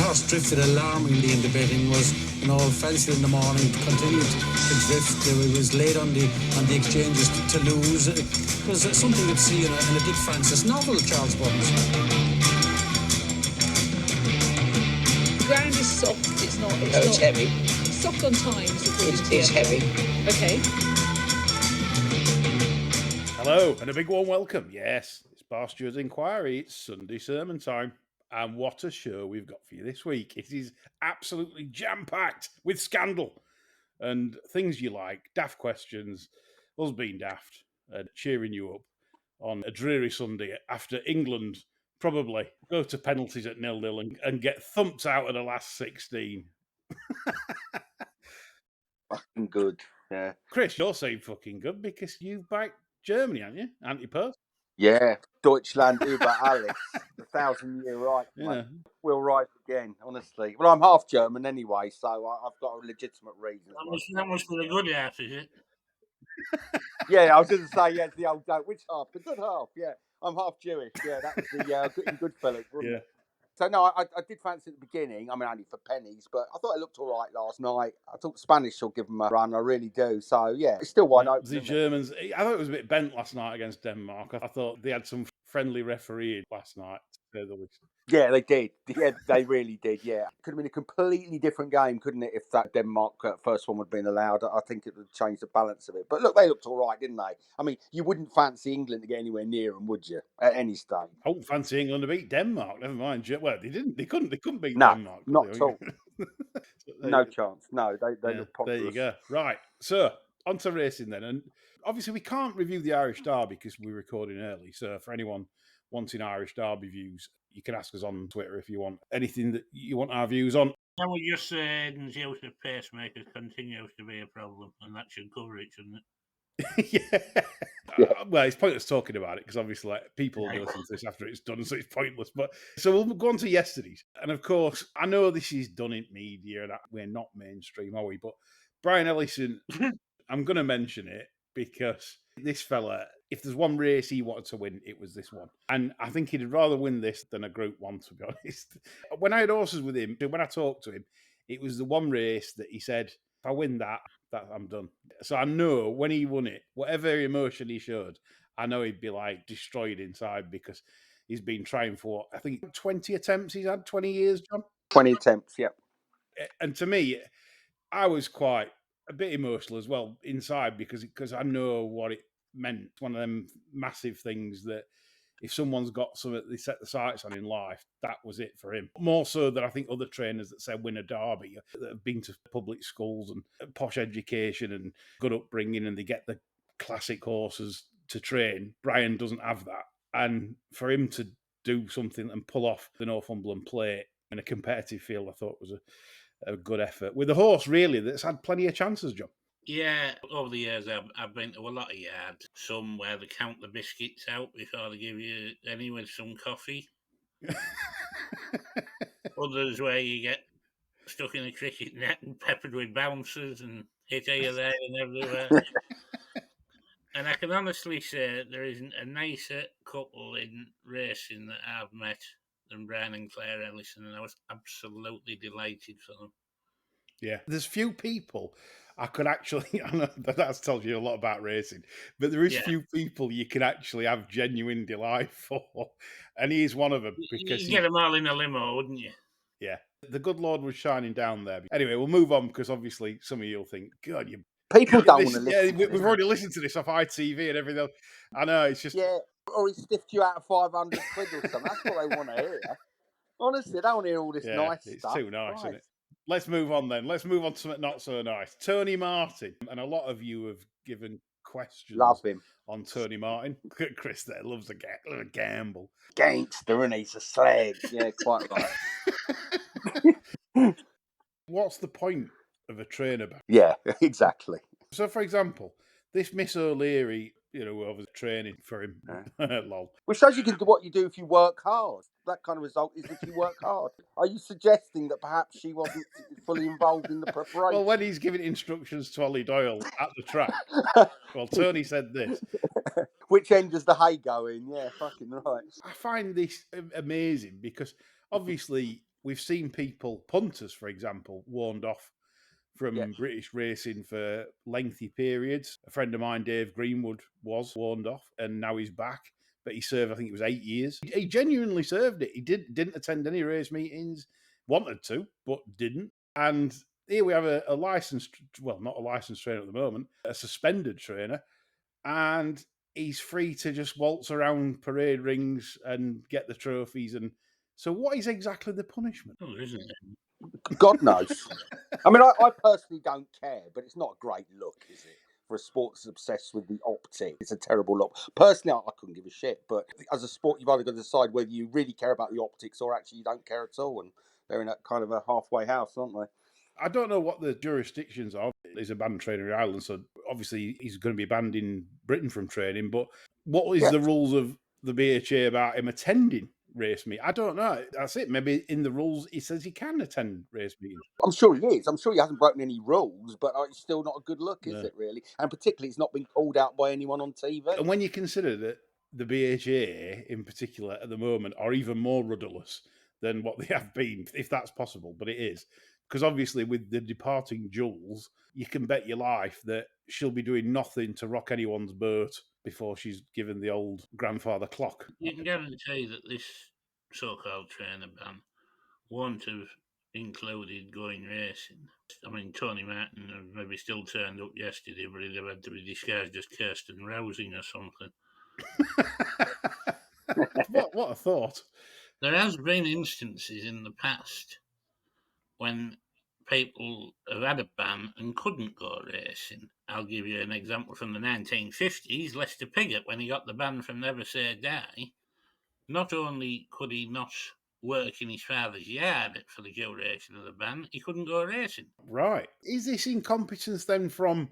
horse drifted alarmingly in the betting was, fancied in the morning, continued to drift. It was late on the exchanges to lose. It was something you'd see in a Dick Francis novel, Charles Buttons. The ground is soft. It's not. It's heavy. It's soft on times. It's heavy. Okay. Hello, and a big warm welcome. Yes, it's Barstew's Inquiry. It's Sunday sermon time. And what a show we've got for you this week. It is absolutely jam-packed with scandal and things you like, daft questions, us being daft, and cheering you up on a dreary Sunday after England probably go to penalties at 0-0 and get thumped out of the last 16. Fucking good, yeah. Chris, you're saying fucking good because you've backed Germany, haven't you? Anti-Post. Yeah, Deutschland über alles. 1,000-year right. Yeah. We'll rise again, honestly. Well, I'm half German anyway, so I've got a legitimate reason. That must be the good half, is it? Yeah, I was going to say, yeah, it's the old joke. Which half? The good half, yeah. I'm half Jewish, yeah. That was the good fellas, wasn't it? So, no, I did fancy at the beginning. I mean, only for pennies, but I thought it looked all right last night. I thought the Spanish will give them a run. I really do. So, yeah, it's still wide open. The Germans, I thought it was a bit bent last night against Denmark. I thought they had some friendly refereeing last night, to say the least. Yeah, they did. Yeah, they really did, yeah. Could have been a completely different game, couldn't it, if that Denmark first one would have been allowed? I think it would change the balance of it. But look, they looked all right, didn't they? I mean, you wouldn't fancy England to get anywhere near them, would you, at any stage? I wouldn't fancy England to beat Denmark, never mind. Well, they didn't. They couldn't beat No, Denmark. not at all. No chance. No, they look popular. There you go. Right, so on to racing then. And obviously we can't review the Irish Derby because we're recording early. So for anyone wanting Irish Derby views, you can ask us on Twitter if you want anything that you want our views on. Can we just say the use of pacemakers continues to be a problem, and that should cover it, shouldn't it? Yeah. Well, it's pointless talking about it because obviously people will listen to this after it's done, so it's pointless. But so we'll go on to yesterday's. And of course, I know this is done in media and we're not mainstream, are we? But Brian Ellison, I'm going to mention it because this fella, if there's one race he wanted to win, it was this one. And I think he'd rather win this than a Group 1, to be honest. When I had horses with him, when I talked to him, it was the one race that he said, if I win that I'm done. So I know when he won it, whatever emotion he showed, I know he'd be like destroyed inside because he's been trying for, I think, 20 attempts he's had, 20 years, John? 20 attempts, yeah. And to me, I was quite a bit emotional as well inside because I know what it meant. It's one of them massive things that if someone's got something they set the sights on in life, that was it for him. More so than I think other trainers that say win a derby, that have been to public schools and posh education and good upbringing and they get the classic horses to train. Brian doesn't have that. And for him to do something and pull off the Northumberland Plate in a competitive field, I thought was a good effort. With a horse, really, that's had plenty of chances, John. Yeah, over the years I've been to a lot of yards. Some where they count the biscuits out before they give you any with some coffee. Others where you get stuck in a cricket net and peppered with bouncers and hit here, there and everywhere. And I can honestly say there isn't a nicer couple in racing that I've met than Brian and Claire Ellison, and I was absolutely delighted for them. Yeah, there's few people I could actually, I know that's told you a lot about racing, but there is few people you can actually have genuine delight for, and he's one of them. Because you get them all in a limo, wouldn't you? Yeah, the good Lord was shining down there. Anyway, we'll move on because obviously some of you'll think, God, you people don't want to listen. Yeah, we've already listened to this off ITV and everything else. I know, it's just... Yeah, or he stiffed you out of 500 quid or something. That's what they want to hear. Honestly, they don't want to hear all this nice it's stuff. It's too nice, isn't it? Let's move on then. Let's move on to something not so nice. Tony Martin. And a lot of you have given questions Love him. On Tony Martin. Chris there loves a gamble. Gangster, and he's a slag. Yeah, quite right. What's the point of a trainer? Yeah, exactly. So, for example, this Miss O'Leary, whoever's training for him, lol. Which shows you can do what you do if you work hard. That kind of result is if you work hard. Are you suggesting that perhaps she wasn't fully involved in the preparation? Well, when he's giving instructions to Ollie Doyle at the track, well, Tony said this. Which end does the hay go in? Yeah, fucking right. I find this amazing because obviously we've seen people, punters, for example, warned off from British racing for lengthy periods. A friend of mine, Dave Greenwood, was warned off, and now he's back. But he served, I think it was 8 years. He genuinely served it. He didn't attend any race meetings, wanted to, but didn't. And here we have a licensed, well, not a licensed trainer at the moment, a suspended trainer, and he's free to just waltz around parade rings and get the trophies. And so what is exactly the punishment? Oh, isn't it? God knows. I mean, I personally don't care, but it's not a great look, is it? For a sport that's obsessed with the optics, it's a terrible look. Personally, I couldn't give a shit. But as a sport, you've either got to decide whether you really care about the optics or actually you don't care at all. And they're in a kind of a halfway house, aren't they? I don't know what the jurisdictions are. He's a banned trainer in Ireland, so obviously he's going to be banned in Britain from training. But what is the rules of the BHA about him attending race meet? I don't know. That's it. Maybe in the rules it says he can attend race meetings. I'm sure he is. I'm sure he hasn't broken any rules, but it's still not a good look, is it, really? And particularly it's not been called out by anyone on TV. And when you consider that the BHA in particular at the moment are even more rudderless than what they have been, if that's possible, but it is. Because obviously with the departing Jules, you can bet your life that she'll be doing nothing to rock anyone's boat before she's given the old grandfather clock. You can guarantee that this so-called trainer ban won't have included going racing. I mean, Tony Martin maybe still turned up yesterday, but he'd have had to be disguised as Kirsten Rousing or something. What a thought. There has been instances in the past when people have had a ban and couldn't go racing. I'll give you an example from the 1950s. Lester Piggott, when he got the ban from Never Say Die, not only could he not work in his father's yard for the duration of the ban, he couldn't go racing. Right. Is this incompetence then from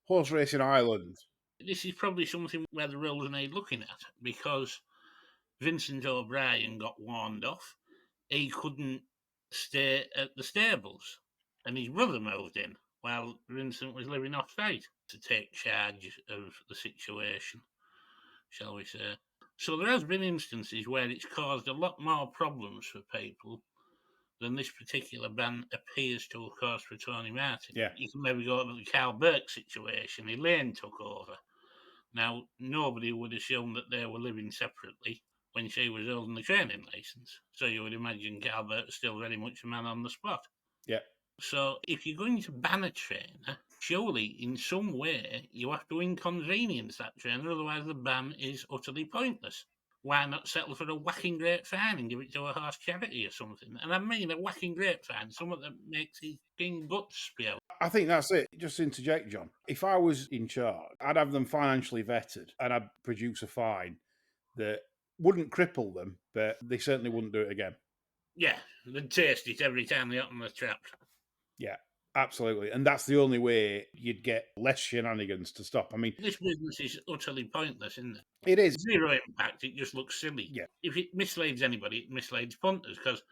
Horse Racing Ireland? This is probably something where the rules need looking at, because Vincent O'Brien got warned off. He couldn't stay at the stables, and his brother moved in while Vincent was living off site to take charge of the situation, shall we say. So there has been instances where it's caused a lot more problems for people than this particular ban appears to have caused for Tony Martin. Yeah. You can maybe go to the Carl Burke situation. Elaine took over. Now, nobody would assume that they were living separately when she was holding the training licence. So you would imagine Carl Burke's still very much a man on the spot. Yeah. So if you're going to ban a trainer, surely in some way you have to inconvenience that trainer, otherwise the ban is utterly pointless. Why not settle for a whacking great fine and give it to a horse charity or something? And I mean a whacking great fine, something that makes his king guts spew. I think that's it. Just to interject, John. If I was in charge, I'd have them financially vetted and I'd produce a fine that wouldn't cripple them, but they certainly wouldn't do it again. Yeah, they'd taste it every time they open the traps. Yeah, absolutely. And that's the only way you'd get less shenanigans to stop. I mean, this business is utterly pointless, isn't it? It is. Zero impact. It just looks silly. Yeah. If it misleads anybody, it misleads punters, because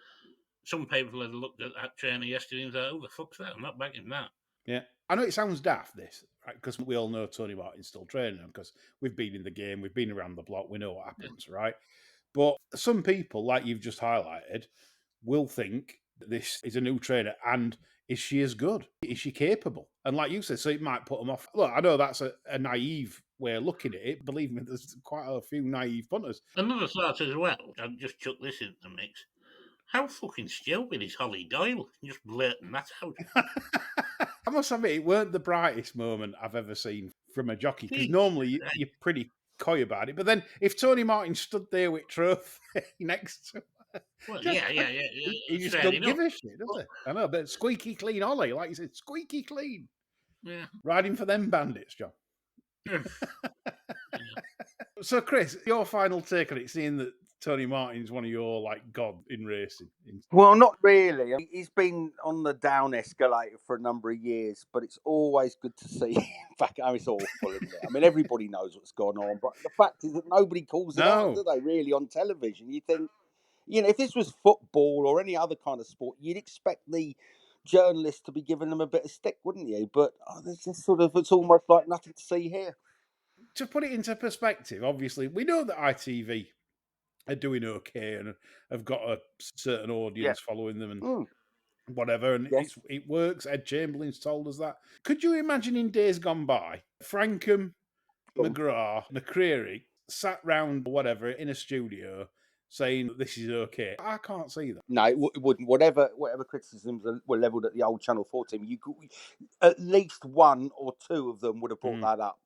some people had looked at that trainer yesterday and thought, oh, the fuck's that? I'm not backing that. Yeah. I know it sounds daft, this, right? Because we all know Tony Martin's still training him, because we've been in the game, we've been around the block, we know what happens, right? But some people, like you've just highlighted, will think this is a new trainer, and is she as good? Is she capable? And like you said, so it might put them off. Look, I know that's a naive way of looking at it. Believe me, there's quite a few naive punters. Another thought as well, I've just chuck this into the mix. How fucking stupid is Holly Doyle? Just blurting that out. I must admit, it weren't the brightest moment I've ever seen from a jockey, because normally you're pretty coy about it. But then if Tony Martin stood there with trophy next to him, well, yeah. He just don't give a shit, does he? I know, but squeaky clean Ollie, like you said, squeaky clean. Yeah. Riding for them bandits, John. So, Chris, your final take on it, seeing that Tony Martin's one of your, god in racing? Well, not really. I mean, he's been on the down escalator for a number of years, but it's always good to see him back. I mean, it's awful, isn't it? I mean, everybody knows what's going on, but the fact is that nobody calls it out, do they, really, on television? You think, if this was football or any other kind of sport, you'd expect the journalists to be giving them a bit of stick, wouldn't you? But there's just it's almost like nothing to see here. To put it into perspective, obviously, we know that ITV are doing okay and have got a certain audience following them and whatever, and Yes. it works. Ed Chamberlain's told us that. Could you imagine in days gone by, Frankham, McGrath, McCreary sat round or whatever in a studio saying that this is okay? I can't see that. No, it wouldn't. Whatever criticisms were levelled at the old Channel 4 team, you could, at least one or two of them would have brought that up.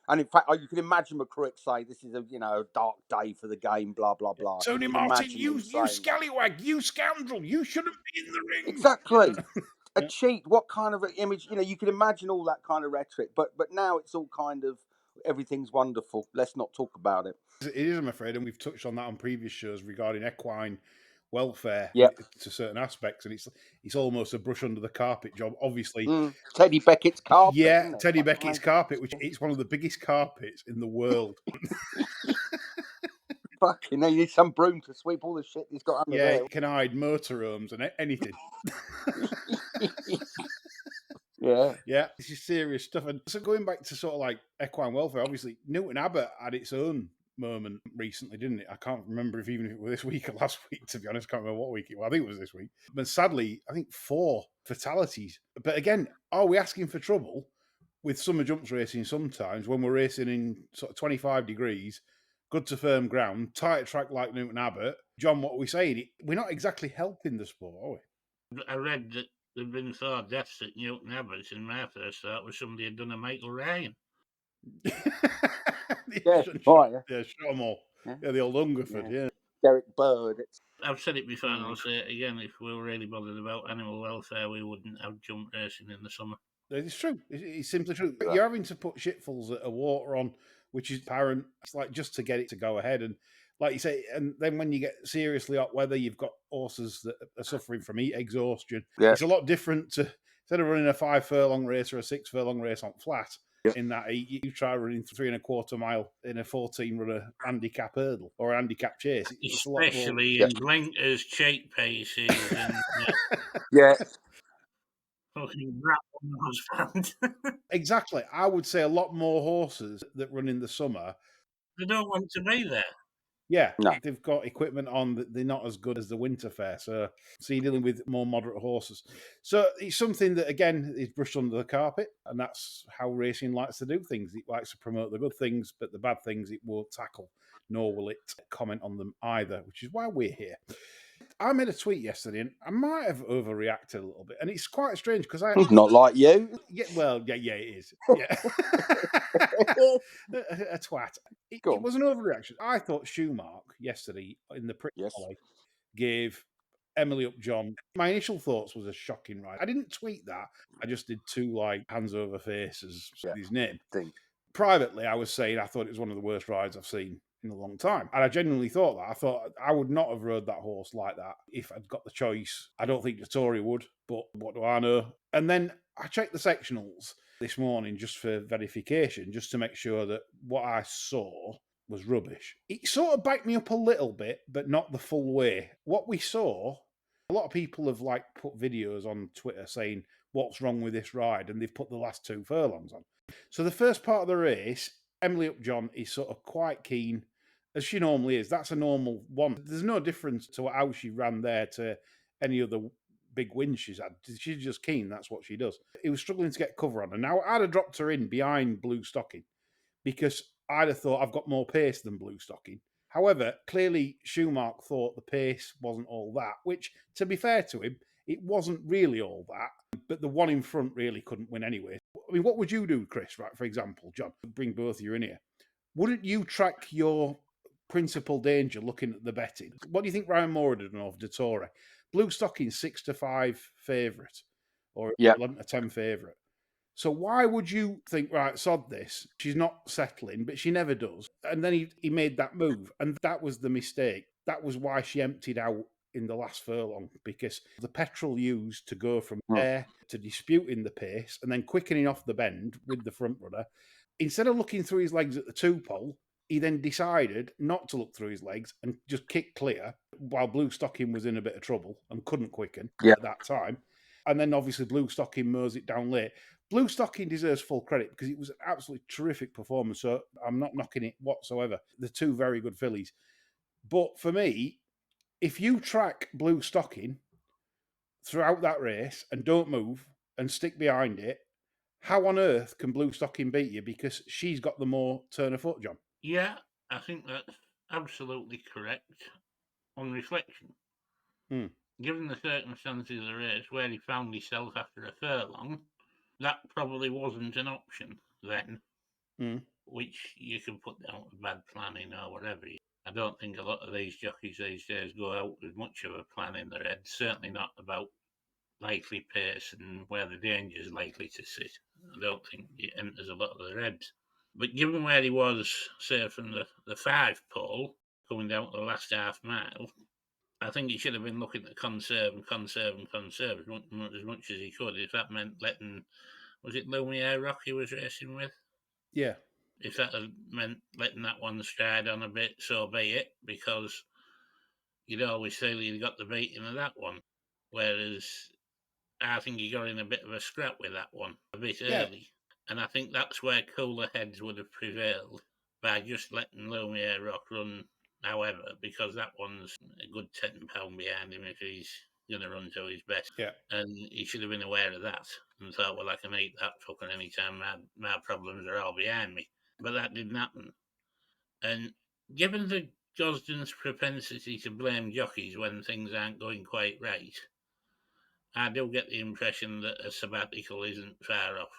And in fact, you can imagine McCrick say, "This is a dark day for the game." Blah blah blah. Tony Martin, you scallywag, you scoundrel, you shouldn't be in the ring. Exactly. A cheat. What kind of image? You can imagine all that kind of rhetoric. But now it's all kind of everything's wonderful. Let's not talk about it. It is, I'm afraid, and we've touched on that on previous shows regarding equine welfare to certain aspects, and it's almost a brush under the carpet job. Obviously, Teddy Beckett's carpet. Yeah, Teddy Beckett's carpet, which it's one of the biggest carpets in the world. Fucking, you need some broom to sweep all the shit he's got under there. Yeah, it can hide motorhomes and anything. Yeah, this is serious stuff. And so going back to sort of like equine welfare, obviously Newton Abbot had its own moment recently, didn't it? I can't remember if it was this week or last week, to be honest. I can't remember what week it was. I think it was this week. But sadly, I think 4 fatalities. But again, are we asking for trouble with summer jumps racing sometimes when we're racing in sort of 25 degrees, good to firm ground, tight track like Newton Abbot? John, what are we saying? We're not exactly helping the sport, are we? I read that there have been 4 deaths at Newton Abbot, and my first thought was somebody had done a Michael Ryan. Shot them all. Yeah, the old Hungerford, Derek Bird. I've said it before and I'll say it again. If we were really bothered about animal welfare, we wouldn't have jump racing in the summer. It's true. It's simply true. But you're having to put shitfuls of water on, which is apparent. It's like just to get it to go ahead. And like you say, and then when you get seriously hot weather, you've got horses that are suffering from heat exhaustion. Yeah. It's a lot different to, instead of running a 5 furlong race or a 6 furlong race on flat, in that heat, you try running 3.25 mile in a 14-runner handicap hurdle or a handicap chase. It's especially in blinkers, cheek paces, and fucking rap on Exactly. I would say a lot more horses that run in the summer. They don't want to be there. Yeah, they've got equipment on that they're not as good as the winter fair. So you're dealing with more moderate horses. So it's something that, again, is brushed under the carpet, and that's how racing likes to do things. It likes to promote the good things, but the bad things it won't tackle, nor will it comment on them either, which is why we're here. I made a tweet yesterday, and I might have overreacted a little bit, and it's quite strange because I not like you. Yeah, well, yeah, it is. Yeah, a twat. It was an overreaction. I thought Shoemark yesterday in the Prick Volley gave Emily Upjohn. My initial thoughts was a shocking ride. I didn't tweet that. I just did 2 like hands over faces his name. Privately, I was saying I thought it was one of the worst rides I've seen in a long time. And I genuinely thought that. I thought I would not have rode that horse like that if I'd got the choice. I don't think Tory would, but what do I know? And then I checked the sectionals this morning just for verification, just to make sure that what I saw was rubbish. It sort of backed me up a little bit, but not the full way. What we saw, a lot of people have like put videos on Twitter saying, what's wrong with this ride? And they've put the last 2 furlongs on. So the first part of the race, Emily Upjohn is sort of quite keen, as she normally is. That's a normal one. There's no difference to how she ran there to any other big wins she's had. She's just keen. That's what she does. He was struggling to get cover on her. Now, I'd have dropped her in behind Blue Stocking because I'd have thought I've got more pace than Blue Stocking. However, clearly Shoemark thought the pace wasn't all that, which, to be fair to him, it wasn't really all that. But the one in front really couldn't win anyway. I mean, what would you do, Chris, right, for example, John? Bring both of you in here. Wouldn't you track your principal danger looking at the betting? What do you think Ryan Moore would have done of Dottore? Blue Stocking 6-5 favourite or 11-10 favourite. So why would you think, right, sod this? She's not settling, but she never does. And then he made that move, and that was the mistake. That was why she emptied out in the last furlong, because the petrol used to go from there to disputing the pace and then quickening off the bend with the front runner. Instead of looking through his legs at the 2-pole, he then decided not to look through his legs and just kick clear while Blue Stocking was in a bit of trouble and couldn't quicken at that time. And then obviously Blue Stocking mows it down late. Blue Stocking deserves full credit because it was an absolutely terrific performance. So I'm not knocking it whatsoever. The 2 very good fillies. But for me, if you track Blue Stocking throughout that race and don't move and stick behind it, how on earth can Blue Stocking beat you? Because she's got the more turn of foot, John. Yeah, I think that's absolutely correct on reflection. Given the circumstances of the race, where he found himself after a furlong, that probably wasn't an option then, which you can put down to bad planning or whatever. I don't think a lot of these jockeys these days go out with much of a plan in their head, certainly not about likely pace and where the danger is likely to sit. I don't think it enters a lot of their heads. But given where he was, say, from the 5 pole, coming down to the last half mile, I think he should have been looking to conserve as much as he could. If that meant letting, was it Lumiere Rock he was racing with? Yeah. If that had meant letting that one stride on a bit, so be it, because you'd always feel you'd got the beating of that one. Whereas I think he got in a bit of a scrap with that one a bit early. And I think that's where cooler heads would have prevailed by just letting Lumiere Rock run however, because that one's a good £10 behind him if he's going to run to his best. Yeah. And he should have been aware of that and thought, well, I can eat that fucker anytime my problems are all behind me. But that didn't happen. And given the Gosden's propensity to blame jockeys when things aren't going quite right, I do get the impression that a sabbatical isn't far off.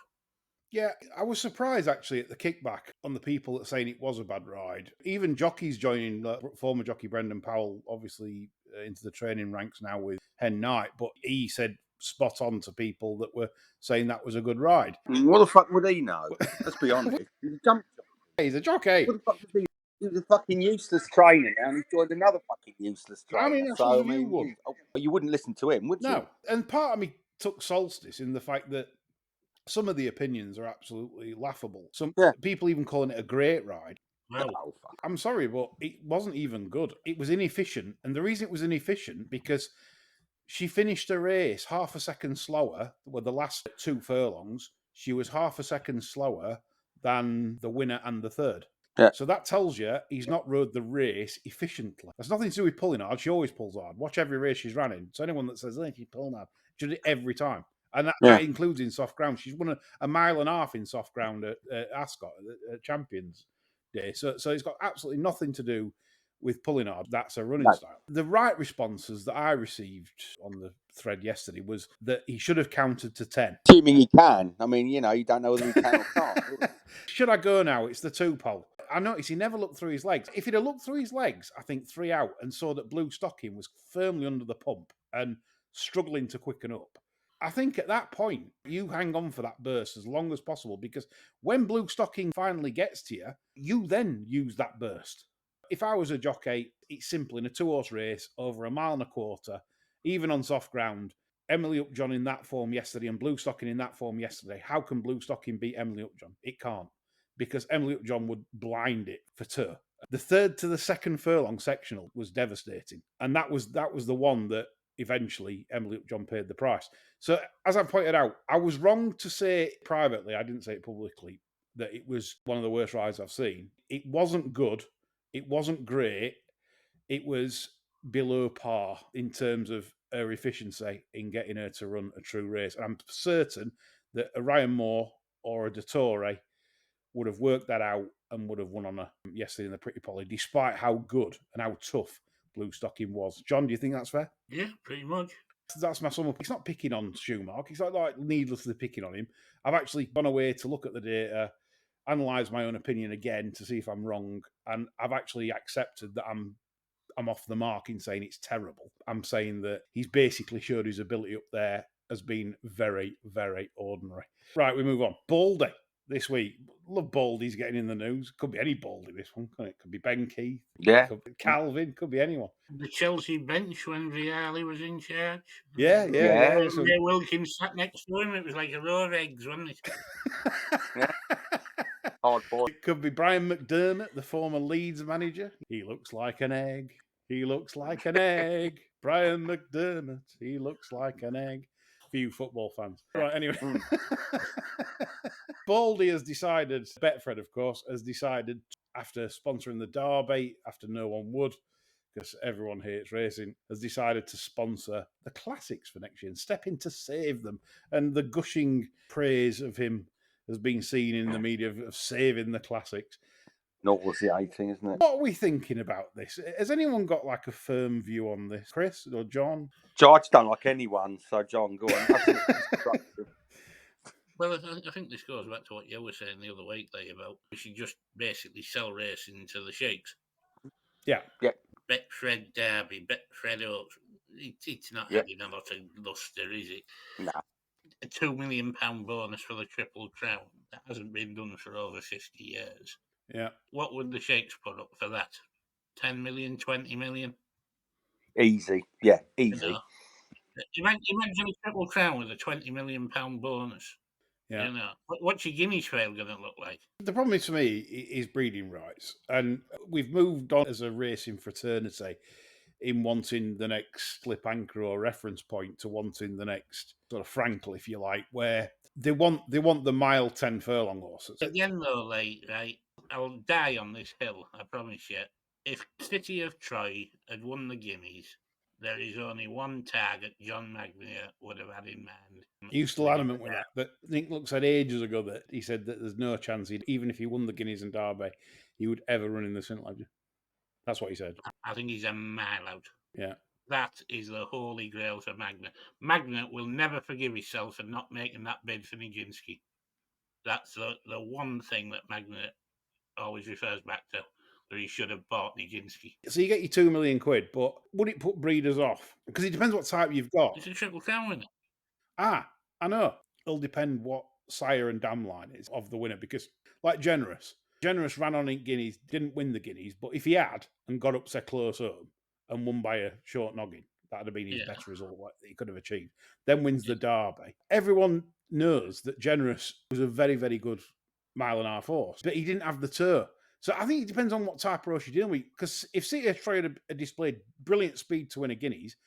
Yeah, I was surprised actually at the kickback on the people that saying it was a bad ride. Even jockeys joining, former jockey Brendan Powell, obviously into the training ranks now with Hen Knight, but he said spot on to people that were saying that was a good ride. What the fuck would he know? Let's be honest. He's a jump jockey. He's a jockey. What the fuck does he? He was a fucking useless trainer and he joined another fucking useless trainer. I mean, that's what you would. You wouldn't listen to him, would you? No. And part of me took solstice in the fact that some of the opinions are absolutely laughable. Some people even calling it a great ride. Wow. I'm sorry, but it wasn't even good. It was inefficient. And the reason it was inefficient, because she finished the race half a second slower with the last 2 furlongs. She was half a second slower than the winner and the third. Yeah. So that tells you he's not rode the race efficiently. There's nothing to do with pulling hard. She always pulls hard. Watch every race she's run in. So anyone that says, she's pulling hard, she did it every time. And that includes in soft ground. She's won a mile and a half in soft ground at Ascot at Champions Day. So it's got absolutely nothing to do with pulling hard. That's a running style. The right responses that I received on the thread yesterday was that he should have counted to 10. Assuming he can. I mean, you don't know whether he can or can't. Should I go now? It's the 2 pole. I noticed he never looked through his legs. If he'd have looked through his legs, I think 3 out, and saw that Blue Stocking was firmly under the pump and struggling to quicken up, I think at that point, you hang on for that burst as long as possible, because when Blue Stocking finally gets to you, you then use that burst. If I was a jockey, it's simple. In a 2-horse race over 1.25 miles, even on soft ground, Emily Upjohn in that form yesterday and Blue Stocking in that form yesterday, how can Blue Stocking beat Emily Upjohn? It can't, because Emily Upjohn would blind it for 2. The 3rd to the 2nd furlong sectional was devastating. And that was the one that eventually Emily Upjohn paid the price. So as I pointed out, I was wrong to say privately, I didn't say it publicly, that it was one of the worst rides I've seen. It wasn't good. It wasn't great. It was below par in terms of her efficiency in getting her to run a true race. And I'm certain that a Ryan Moore or a Dottore would have worked that out and would have won on her yesterday in the Pretty Polly, despite how good and how tough Blue Stocking was. John, do you think that's fair? Yeah, pretty much. That's my sum up. It's not picking on Shoemark. It's not like needlessly picking on him. I've actually gone away to look at the data, analyse my own opinion again to see if I'm wrong, and I've actually accepted that I'm off the mark in saying it's terrible. I'm saying that he's basically showed his ability up there as being very, very ordinary. Right, we move on. Baldy this week. Love Baldies getting in the news. Could be any Baldy this one, couldn't it? Could be Ben Keith. Yeah. Could be Calvin. Could be anyone. The Chelsea bench when Vialli was in charge. Yeah. Ray Wilkins sat next to him. It was like a row of eggs, wasn't it? Hard boy. It could be Brian McDermott, the former Leeds manager. He looks like an egg. He looks like an egg. Brian McDermott. He looks like an egg. For you football fans. Right, anyway. Baldy has decided, Betfred, of course, has decided after sponsoring the Derby, after no one would, because everyone hates racing, has decided to sponsor the classics for next year and step in to save them. And the gushing praise of him has been seen in the media of saving the classics. nauseating, isn't it? What are we thinking about this? Has anyone got like a firm view on this, Chris or John? I just don't like anyone, so John, go on. Well, I think this goes back to what you were saying the other week, Lee, about we should just basically sell racing to the sheiks. Yeah. Betfred Derby, Betfred Oaks, it's not adding a lot of luster, is it? No. A £2 million bonus for the Triple Crown. That hasn't been done for over 50 years. Yeah. What would the sheiks put up for that? 10 million, 20 million? Easy. Yeah, easy. You know? Imagine a Triple Crown with a £20 million bonus. Yeah. You know, what's your Guineas Trail going to look like? The problem is for me is breeding rights, and we've moved on as a racing fraternity in wanting the next slip anchor or reference point to wanting the next sort of Frankel, if you like, where they want the mile 10 furlong horses. Again, though, like, right, I'll die on this hill, I promise you. If City of Troy had won the Guineas, there is only one target John Magnier would have had in mind. You still adamant with that? But I think Luke said ages ago that he said that there's no chance even if he won the Guineas and Derby, he would ever run in the St. Ledger. That's what he said. I think he's a mile out. Yeah. That is the holy grail for Magna. Magna will never forgive himself for not making that bid for Nijinsky. That's the one thing that Magna always refers back to, that he should have bought Nijinsky. So you get your £2 million, but would it put breeders off? Because it depends what type you've got. It's a Triple Crown winner. I know. It'll depend what sire and dam line is of the winner, because like Generous ran on in Guineas, didn't win the Guineas, but if he had and got up, say, close home and won by a short noggin, that'd have been his best result that he could have achieved. Then wins the Derby. Everyone knows that Generous was a very, very good mile and a half horse, but he didn't have the tour. So I think it depends on what type of horse you're dealing with, because if City of Troy had displayed brilliant speed to win a Guineas,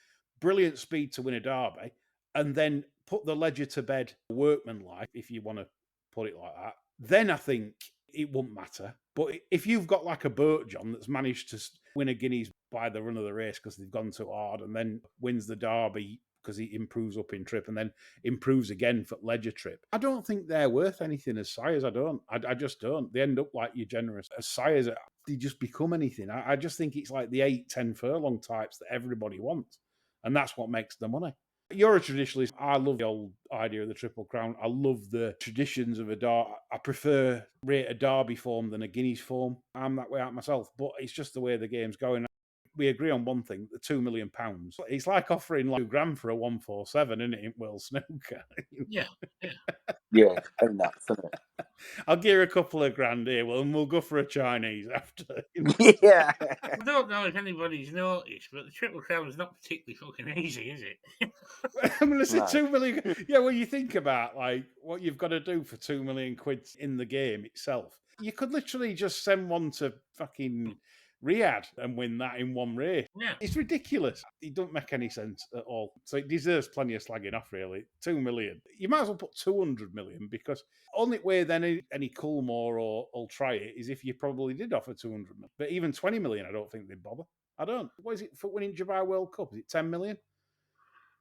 brilliant speed to win a Derby, and then put the Ledger to bed workmanlike, if you want to put it like that, then I think it wouldn't matter. But if you've got like a Boat John that's managed to win a Guineas by the run of the race because they've gone too hard, and then wins the Derby because he improves up in trip and then improves again for Ledger trip, I don't think they're worth anything as sires. I just don't. They end up like your Generous. As sires, they just become anything. I just think it's like the 8-10 furlong types that everybody wants. And that's what makes the money. You're a traditionalist. I love the old idea of the Triple Crown. I love the traditions of a Derby. I prefer a Derby form than a Guineas form. I'm that way out myself, but it's just the way the game's going. We agree on one thing, the £2 million. It's like offering like £2,000 for a 147, isn't it, in World Snooker? Yeah. Yeah, and nuts, isn't it? I'll give her a couple of grand here, and we'll go for a Chinese after. Yeah. I don't know if anybody's noticed, but the Triple Crown is not particularly fucking easy, is it? I'm going to say 2 million. Yeah, well, you think about like what you've got to do for £2 million in the game itself. You could literally just send one to fucking Riyadh and win that in one race. Yeah. It's ridiculous. It doesn't make any sense at all. So it deserves plenty of slagging off, really. 2 million. You might as well put 200 million, because only way then any Coolmore will try it is if you probably did offer 200 million. But even 20 million, I don't think they'd bother. I don't. What is it for winning Dubai World Cup? Is it 10 million?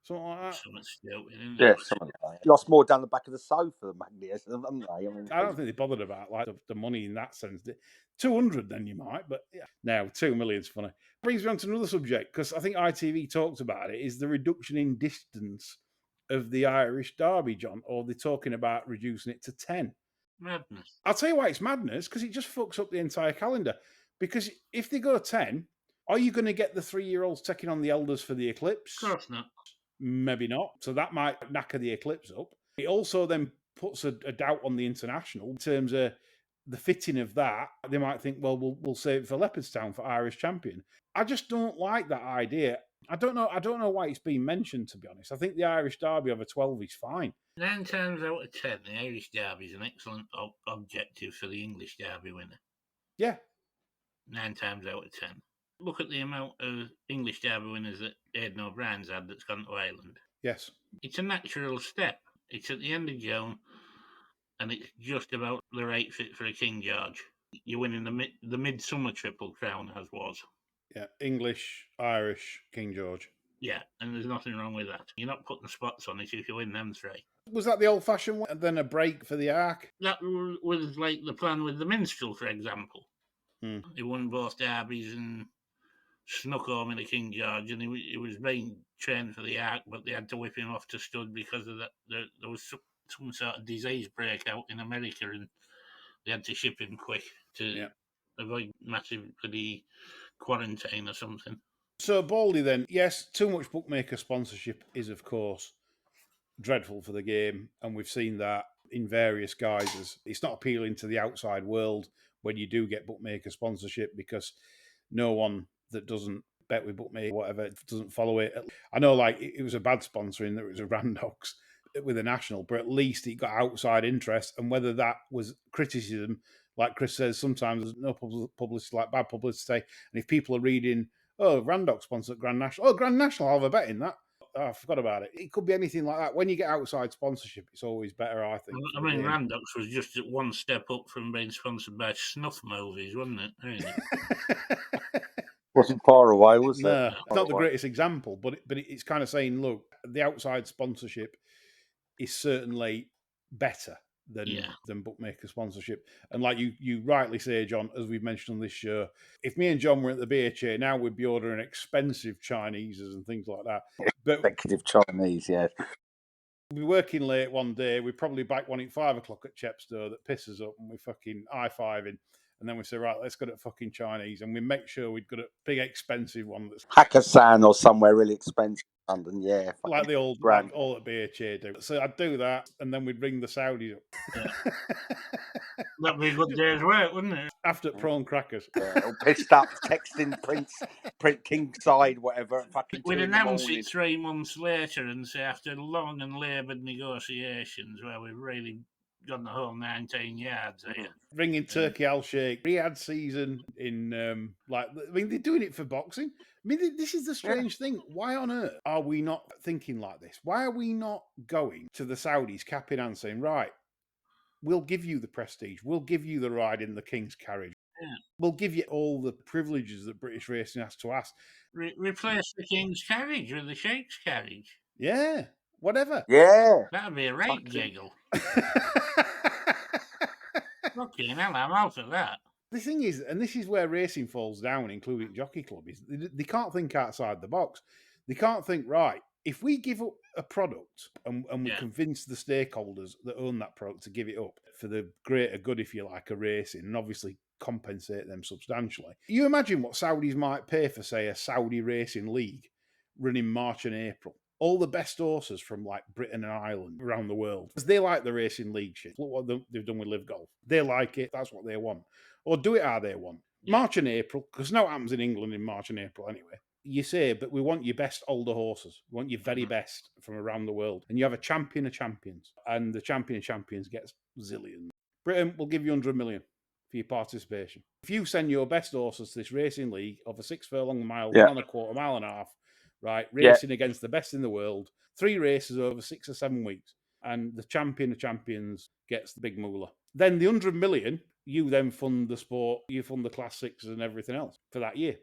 Something like that. Something stupid, isn't it? Yeah, something like that. Lost more down the back of the sofa than Magnius, haven't they? I don't think they bothered about like the money in that sense. 200 then you might, but yeah. Now 2 million's funny. Brings me on to another subject, because I think ITV talked about it, is the reduction in distance of the Irish Derby, John, or they're talking about reducing it to 10. Madness. I'll tell you why it's madness, because it just fucks up the entire calendar. Because if they go 10, are you going to get the 3-year-olds taking on the elders for the Eclipse? Of course not. Maybe not. So that might knacker the Eclipse up. It also then puts a doubt on the International in terms of the fitting of that. They might think, well, we'll save it for Leopardstown for Irish champion. I just don't like that idea. I don't know why it's been mentioned, to be honest. I think the Irish Derby over 12 is fine. 9 times out of 10, the Irish Derby is an excellent objective for the English Derby winner. Yeah. 9 times out of 10. Look at the amount of English Derby winners that Aidan O'Brien's had that's gone to Ireland. Yes. It's a natural step. It's at the end of June, and it's just about the right fit for a King George. You're winning the Midsummer Triple Crown, as was. Yeah, English, Irish, King George. Yeah, and there's nothing wrong with that. You're not putting spots on it if you win them 3. Was that the old-fashioned one? And then a break for the arc? That was like the plan with the minstrel, for example. He won both derbies and snuck home in the King George, and he was being trained for the arc, but they had to whip him off to stud because of that. There was some sort of disease breakout in America, and they had to ship him quick to avoid massive bloody quarantine or something. So Baldy then, yes, too much bookmaker sponsorship is of course dreadful for the game, and we've seen that in various guises. It's not appealing to the outside world when you do get bookmaker sponsorship because no one that doesn't bet with bookmaker, whatever, doesn't follow it. I know, like, it was a bad sponsoring, that it was a Randox with a national, but at least it got outside interest, and whether that was criticism, like Chris says, sometimes there's no publicity, like bad publicity, and if people are reading, oh, Randox sponsored Grand National, oh, Grand National, I'll have a bet in that. Oh, I forgot about it. It could be anything like that. When you get outside sponsorship, it's always better, I think. I mean, Randox was just one step up from being sponsored by snuff movies, wasn't it? Really? Wasn't far away, was it? No, it's not the greatest example, but it's kind of saying, look, the outside sponsorship is certainly better than bookmaker sponsorship. And like you rightly say, John, as we've mentioned on this show, if me and John were at the BHA now, we'd be ordering expensive Chineses and things like that. But executive Chinese, yeah. We'd be working late one day, we'd probably back one at 5 o'clock at Chepstow that pisses up, and we fucking high-fiving. And then we say, right, let's go to fucking Chinese. And we make sure we'd go to a big expensive one that's Hakkasan or somewhere really expensive in London, yeah. Like the old, like all at BHA do. So I'd do that, and then we'd ring the Saudis up. Yeah. That'd be a good day's work, wouldn't it? After prawn crackers. Yeah, all pissed up, texting Prince Kingside, whatever. Fucking we'd announce it 3 months later and say, after long and laboured negotiations where we've really gone the whole 19 yards here. Ringing Turkey Al Sheikh. Riyadh season in, they're doing it for boxing. I mean, this is the strange thing. Why on earth are we not thinking like this? Why are we not going to the Saudis, cap in hand, saying, right, we'll give you the prestige. We'll give you the ride in the King's carriage. Yeah. We'll give you all the privileges that British racing has to ask. Replace the King's carriage with the Sheikh's carriage. Yeah, whatever. Yeah. That'd be a right jiggle. Fucking hell, I'm out of that. The thing is, and this is where racing falls down, including Jockey Club, is they can't think outside the box. They can't think, right, if we give up a product and we convince the stakeholders that own that product to give it up for the greater good, if you like, of racing, and obviously compensate them substantially. You imagine what Saudis might pay for, say, a Saudi racing league running March and April. All the best horses from like Britain and Ireland around the world. Because they like the racing league shit. Look what they've done with Live Golf. They like it. That's what they want. Or do it how they want. March and April, because no happens in England in March and April anyway. You say, but we want your best older horses. We want your very best from around the world. And you have a champion of champions. And the champion of champions gets zillions. Britain will give you 100 million for your participation. If you send your best horses to this racing league of a 6 furlong mile, 1.25 mile and a half, right, racing against the best in the world, 3 races over 6 or 7 weeks, and the champion of champions gets the big moolah. Then the 100 million, you then fund the sport, you fund the Class 6s and everything else for that year.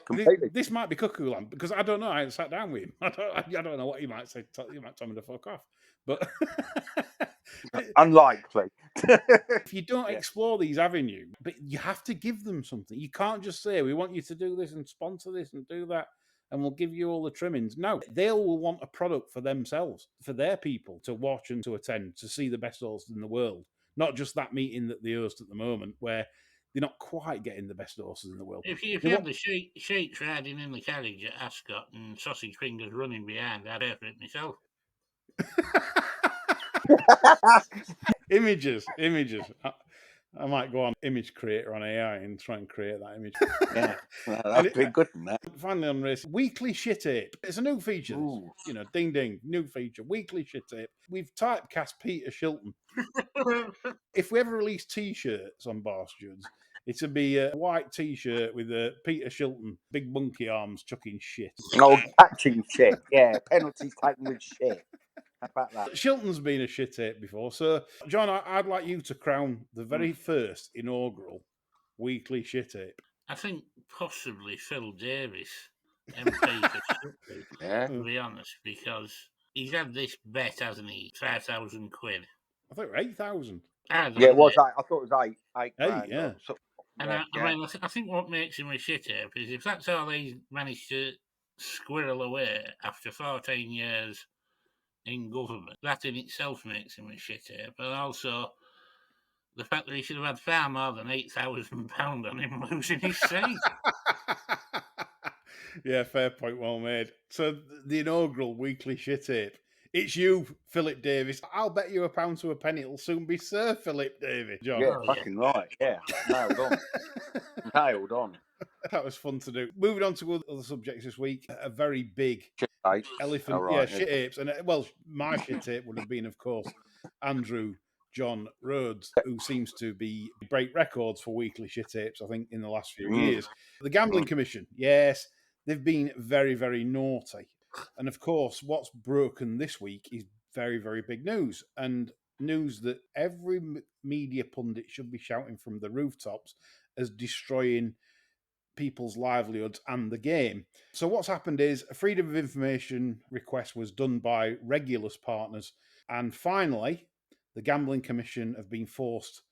Completely. This might be cuckoo land, because I don't know, I haven't sat down with him. I don't know what he might say. You might tell me to fuck off. But unlikely. If you don't explore these avenues, but you have to give them something. You can't just say, we want you to do this and sponsor this and do that, and we'll give you all the trimmings. No, they will want a product for themselves, for their people to watch and to attend, to see the best horses in the world. Not just that meeting that they host at the moment, where they're not quite getting the best horses in the world. If you had the Sheikhs riding in the carriage at Ascot and Sausage Fingers running behind, I'd pay for it myself. Images. I might go on image creator on AI and try and create that image. Yeah, that'd be good. Finally on race, weekly shit tape. It's a new feature. You know, ding ding, new feature. Weekly shit tape. We've typecast Peter Shilton. If we ever release T-shirts on Bar Stewards, it would be a white T-shirt with a Peter Shilton, big monkey arms chucking shit. Oh, catching shit. Yeah, penalties taken with shit. How about that? Shilton's been a shit tape before. So, John, I'd like you to crown the very first inaugural weekly shit tape. I think possibly Phil Davis, MP for Shipley, to be honest, because he's had this bet, hasn't he? 5,000 quid. I thought it was 8,000. Yeah, it was 8. I thought it was 8 grand. Yeah. And I mean, I think what makes him a shit ape is if that's all he's managed to squirrel away after 14 years in government, that in itself makes him a shit ape. And also the fact that he should have had far more than £8,000 on him losing his seat. Yeah, fair point, well made. So the inaugural weekly shit ape. It's you, Philip Davis. I'll bet you £1 to a penny it'll soon be Sir Philip Davis, John. Yeah, fucking right. Yeah, nailed on. Nailed on. That was fun to do. Moving on to other subjects this week. A very big elephant. Right, shit apes. And well, my shit ape would have been, of course, Andrew John Rhodes, who seems to break records for weekly shit apes, I think, in the last few years. The Gambling Commission, yes, they've been very, very naughty. And of course, what's broken this week is very, very big news. And news that every media pundit should be shouting from the rooftops as destroying people's livelihoods and the game. So what's happened is a freedom of information request was done by Regulus partners. And finally, the Gambling Commission have been forced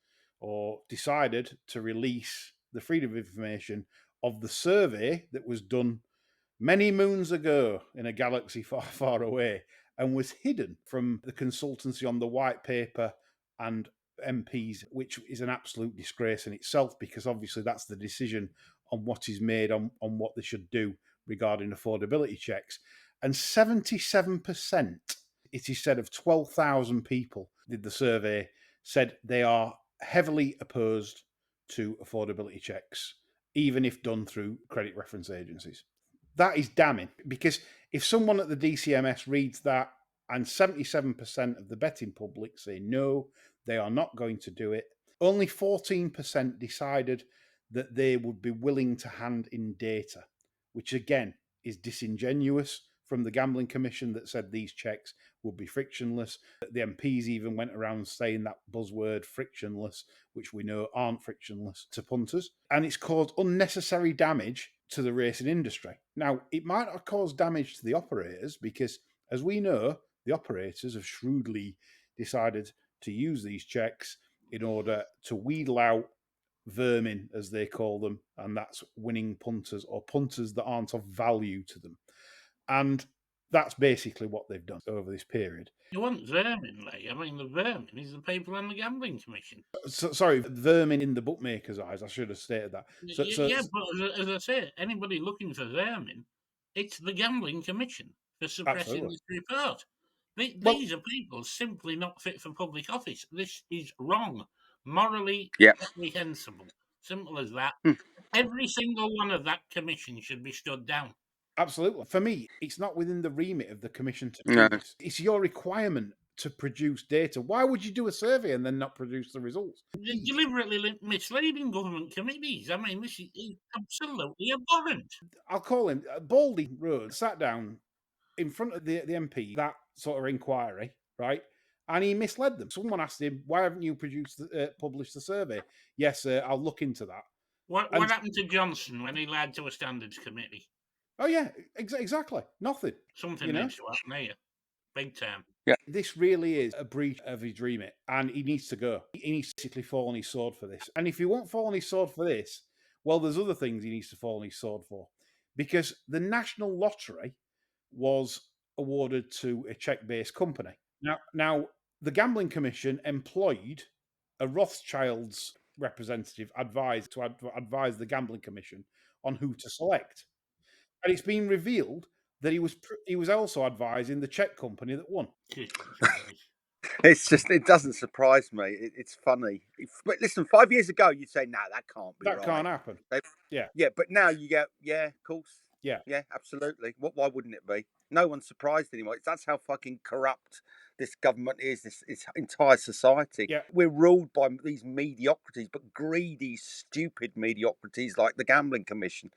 or decided to release the freedom of information of the survey that was done many moons ago in a galaxy far, far away and was hidden from the consultancy on the white paper and MPs, which is an absolute disgrace in itself, because obviously that's the decision on what is made on what they should do regarding affordability checks. And 77%, it is said, of 12,000 people did the survey, said they are heavily opposed to affordability checks, even if done through credit reference agencies. That is damning, because if someone at the DCMS reads that and 77% of the betting public say no, they are not going to do it, only 14% decided that they would be willing to hand in data, which again is disingenuous from the Gambling Commission that said these checks would be frictionless. The MPs even went around saying that buzzword frictionless, which we know aren't frictionless to punters. And it's caused unnecessary damage to the racing industry. Now, it might not cause damage to the operators because, as we know, the operators have shrewdly decided to use these checks in order to wheedle out vermin, as they call them, and that's winning punters or punters that aren't of value to them. And that's basically what they've done over this period. You want vermin, Lee? I mean, the vermin is the people on the Gambling Commission. Sorry, vermin in the bookmaker's eyes. I should have stated that. But as I say, anybody looking for vermin, it's the Gambling Commission for suppressing this report. These are people simply not fit for public office. This is wrong, morally reprehensible. Simple as that. Every single one of that commission should be stood down. Absolutely. For me, it's not within the remit of the commission to do this. It's your requirement to produce data. Why would you do a survey and then not produce the results? They're deliberately misleading government committees. I mean, this is absolutely abhorrent. I'll call him Baldy Rhodes sat down in front of the MP, that sort of inquiry, right? And he misled them. Someone asked him, why haven't you published the survey? Yes, I'll look into that. What happened to Johnson when he lied to a standards committee? Oh, yeah, exactly. Nothing. Something needs to happen here. Big time. Yeah. This really is a breach of his remit, and he needs to go. He needs to basically fall on his sword for this. And if he won't fall on his sword for this, well, there's other things he needs to fall on his sword for. Because the National Lottery was awarded to a check-based company. Now, the Gambling Commission employed a Rothschild's representative advised the Gambling Commission on who to select. And it's been revealed that he was also advising the check company that won. It's just, it doesn't surprise me. It's funny. But listen, 5 years ago, you'd say, no, that can't be right. That can't happen. Yeah, but now you go, yeah, of course. Yeah, absolutely. Why wouldn't it be? No one's surprised anymore. That's how fucking corrupt this government is, this entire society. Yeah. We're ruled by these mediocrities, but greedy, stupid mediocrities like the Gambling Commission.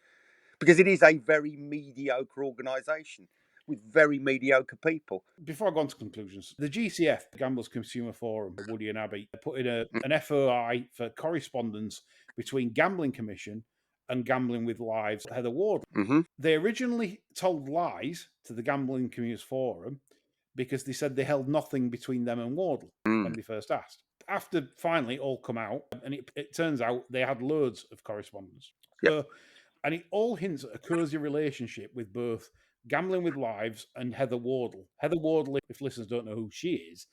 Because it is a very mediocre organisation with very mediocre people. Before I go on to conclusions, the GCF, Gamblers Consumer Forum, Woody and Abbey, put in an FOI for correspondence between Gambling Commission and Gambling with Lives, Heather Ward. Mm-hmm. They originally told lies to the Gambling Communities Forum because they said they held nothing between them and Wardle when they first asked. After finally it all come out, and it turns out they had loads of correspondence. Yep. And it all hints at a cosy relationship with both Gambling with Lives and Heather Wardle. Heather Wardle, if listeners don't know who she is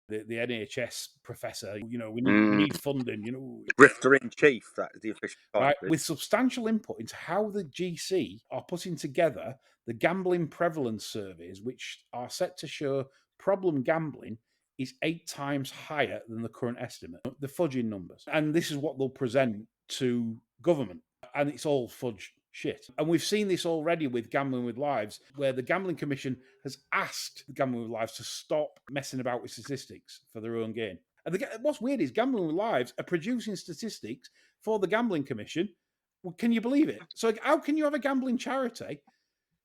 the NHS professor. You know, we need funding. You know, Grifter in chief. That is the official title. Right, with substantial input into how the GC are putting together the gambling prevalence surveys, which are set to show problem gambling is 8 times higher than the current estimate. The fudging numbers, and this is what they'll present to government, and it's all fudge shit. And we've seen this already with Gambling with Lives, where the Gambling Commission has asked the Gambling with Lives to stop messing about with statistics for their own gain. And what's weird is Gambling with Lives are producing statistics for the Gambling Commission. Well, can you believe it? So how can you have a gambling charity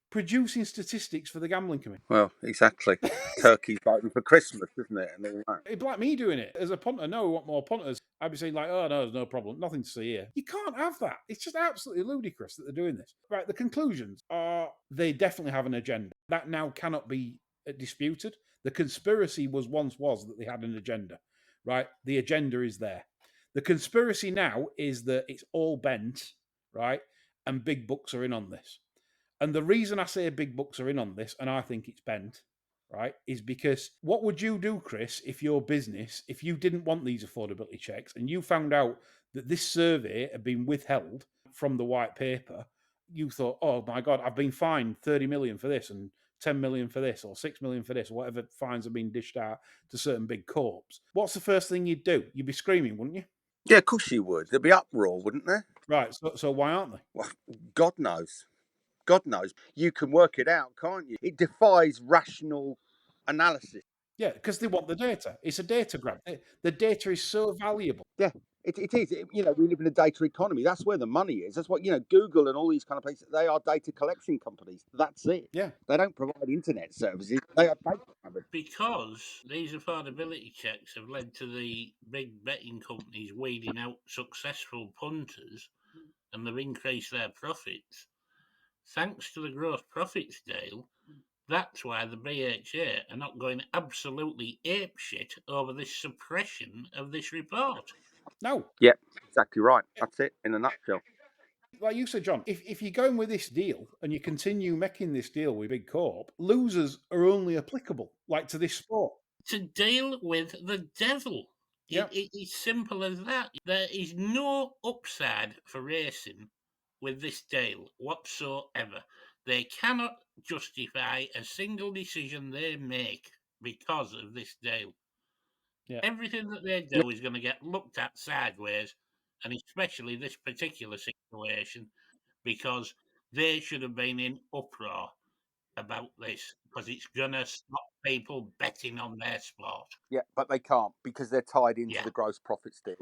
producing statistics for the Gambling Commission? Well, exactly. Turkey's voting for Christmas, isn't it? And all that. It'd be like me doing it. As a punter, no, we want more punters. I'd be saying like, oh, no, there's no problem. Nothing to see here. You can't have that. It's just absolutely ludicrous that they're doing this. Right, the conclusions are they definitely have an agenda. That now cannot be disputed. The conspiracy was that they had an agenda. Right? The agenda is there. The conspiracy now is that it's all bent, right? And big bucks are in on this. And the reason I say big bucks are in on this, and I think it's bent, right, is because what would you do, Chris, if your business, if you didn't want these affordability checks and you found out that this survey had been withheld from the white paper, you thought, oh my God, I've been fined 30 million for this and 10 million for this or 6 million for this, or whatever fines have been dished out to certain big corps. What's the first thing you'd do? You'd be screaming, wouldn't you? Yeah, of course you would. There'd be uproar, wouldn't there? Right, so why aren't they? Well, God knows. God knows. You can work it out, can't you? It defies rational analysis. Yeah, because they want the data. It's a data grab. The data is so valuable. Yeah, it is. You know, we live in a data economy. That's where the money is. That's what, you know, Google and all these kind of places, they are data collection companies. That's it. Yeah. They don't provide internet services. They are data companies. Because these affordability checks have led to the big betting companies weeding out successful punters and they've increased their profits. Thanks to the gross profits deal, that's why the BHA are not going absolutely apeshit over this suppression of this report. No. Yeah, exactly right. That's it in a nutshell. Like you said, John, if you're going with this deal and you continue making this deal with Big Corp, losers are only applicable, like to this sport. To deal with the devil. Yep. It's simple as that. There is no upside for racing with this deal whatsoever. They cannot justify a single decision they make because of this deal. Yeah. Everything that they do is going to get looked at sideways, and especially this particular situation, because they should have been in uproar about this, because it's going to stop people betting on their sport. Yeah, but they can't because they're tied into the gross profits deal.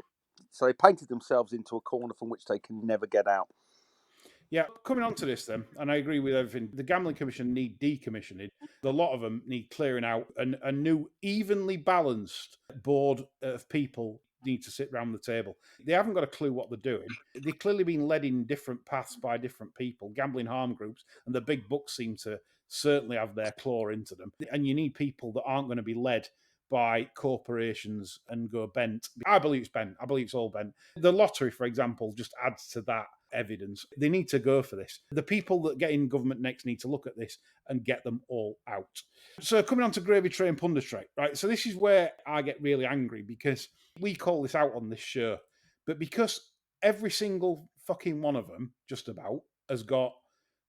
So they painted themselves into a corner from which they can never get out. Yeah, coming on to this then, and I agree with everything. The Gambling Commission need decommissioning. A lot of them need clearing out, and a new, evenly balanced board of people need to sit around the table. They haven't got a clue what they're doing. They've clearly been led in different paths by different people, gambling harm groups, and the big bucks seem to certainly have their claw into them. And you need people that aren't going to be led by corporations and go bent. I believe it's bent. I believe it's all bent. The lottery, for example, just adds to that evidence. They need to go for this. The people that get in government next need to look at this and get them all out. So coming on to Gravy Train Punditry, right? So this is where I get really angry because we call this out on this show, but because every single fucking one of them, just about, has got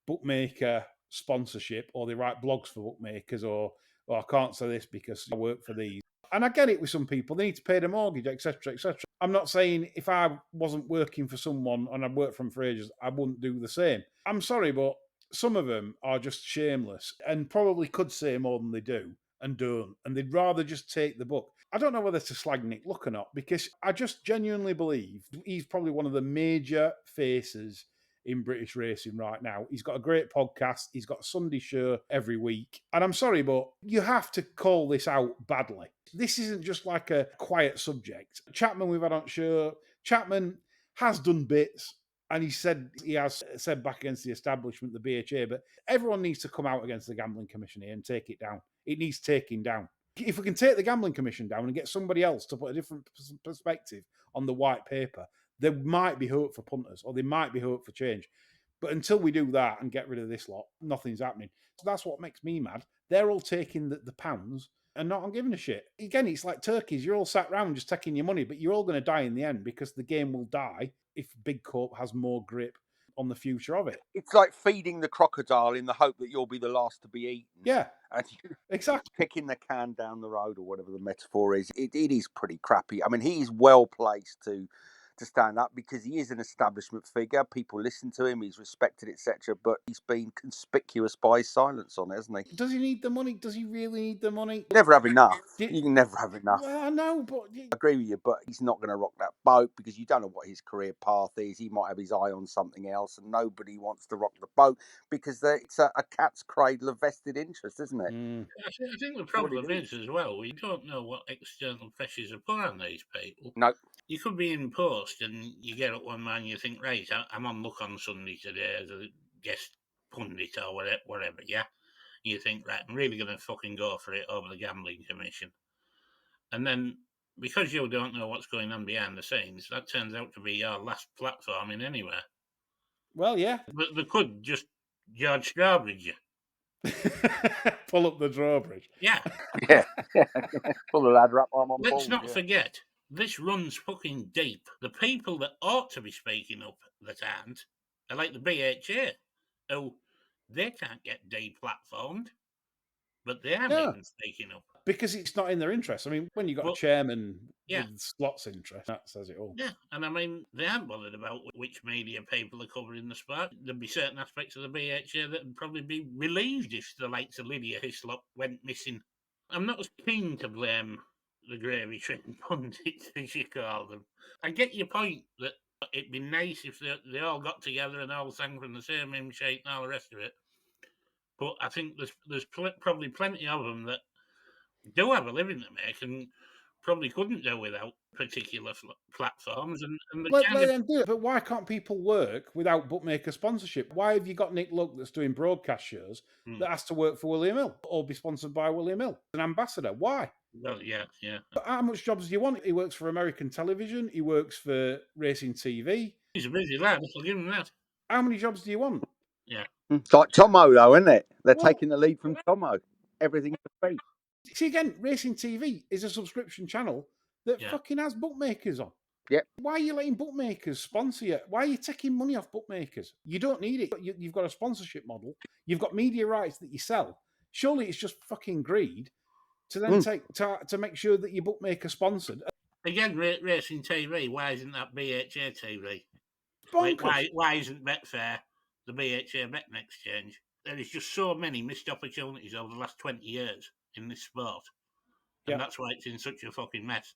bookmaker sponsorship, or they write blogs for bookmakers, or I can't say this because I work for these. And I get it with some people. They need to pay their mortgage, etc., etc. I'm not saying if I wasn't working for someone and I'd worked for them for ages, I wouldn't do the same. I'm sorry, but some of them are just shameless and probably could say more than they do and don't. And they'd rather just take the book. I don't know whether to slag Nick Luck or not, because I just genuinely believe he's probably one of the major faces in British racing right now. He's got a great podcast. He's got a Sunday show every week. And I'm sorry, but you have to call this out badly. This isn't just like a quiet subject. Chapman we've had on show. Chapman has done bits. And he has said back against the establishment, the BHA, but everyone needs to come out against the Gambling Commission here and take it down. It needs taking down. If we can take the Gambling Commission down and get somebody else to put a different perspective on the white paper, there might be hope for punters, or there might be hope for change. But until we do that and get rid of this lot, nothing's happening. So that's what makes me mad. They're all taking the pounds and not giving a shit. Again, it's like turkeys. You're all sat around just taking your money, but you're all going to die in the end because the game will die if Big Corp has more grip on the future of it. It's like feeding the crocodile in the hope that you'll be the last to be eaten. Yeah, and exactly. Kicking the can down the road, or whatever the metaphor is. It is pretty crappy. I mean, he's well placed to stand up because he is an establishment figure. People listen to him. He's respected, etc. But he's been conspicuous by his silence on it, hasn't he? Does he need the money? Does he really need the money? You never have enough. You can never have enough. Well, I know, but I agree with you, but he's not going to rock that boat because you don't know what his career path is. He might have his eye on something else, and nobody wants to rock the boat because it's a cat's cradle of vested interest, isn't it? I think the problem is as well, we don't know what external pressures are put on these people. No. You could be in post and you get up one man and you think, right, I'm on Look on Sunday today as a guest pundit or whatever, yeah? And you think, right, I'm really going to fucking go for it over the Gambling Commission. And then, because you don't know what's going on behind the scenes, that turns out to be your last platform in anywhere. Well, yeah. But they could just George Strawbridge you. Pull up the drawbridge. Yeah. Yeah. Pull the ladder up, I'm on board. Let's not forget, this runs fucking deep. The people that ought to be speaking up that aren't are like the BHA, who they can't get deplatformed, but they aren't even speaking up. Because it's not in their interest. I mean, when you've got a chairman with slots interest, that says it all. Yeah, and I mean, they aren't bothered about which media people are covering the sport. There'd be certain aspects of the BHA that would probably be relieved if the likes of Lydia Hislop went missing. I'm not as keen to blame the gravy train pundits, as you call them. I get your point that it'd be nice if they all got together and all sang from the same hymn sheet and all the rest of it. But I think there's probably plenty of them that do have a living to make and probably couldn't do without particular platforms. But why can't people work without bookmaker sponsorship? Why have you got Nick Luck that's doing broadcast shows that has to work for William Hill or be sponsored by William Hill, an ambassador? Why? Well, yeah. But how much jobs do you want? He works for American television. He works for Racing TV. He's a busy lad. I'll give him that. How many jobs do you want? Yeah. It's like Tomo, though, isn't it? They're taking the lead from Tomo. Everything's for free. See, again, Racing TV is a subscription channel that fucking has bookmakers on. Yep. Why are you letting bookmakers sponsor you? Why are you taking money off bookmakers? You don't need it. You've got a sponsorship model. You've got media rights that you sell. Surely it's just fucking greed to then to make sure that your bookmaker sponsored. Again, Racing TV, why isn't that BHA TV? Bonkers. Why isn't Betfair the BHA betting exchange? There is just so many missed opportunities over the last 20 years in this sport. And that's why it's in such a fucking mess.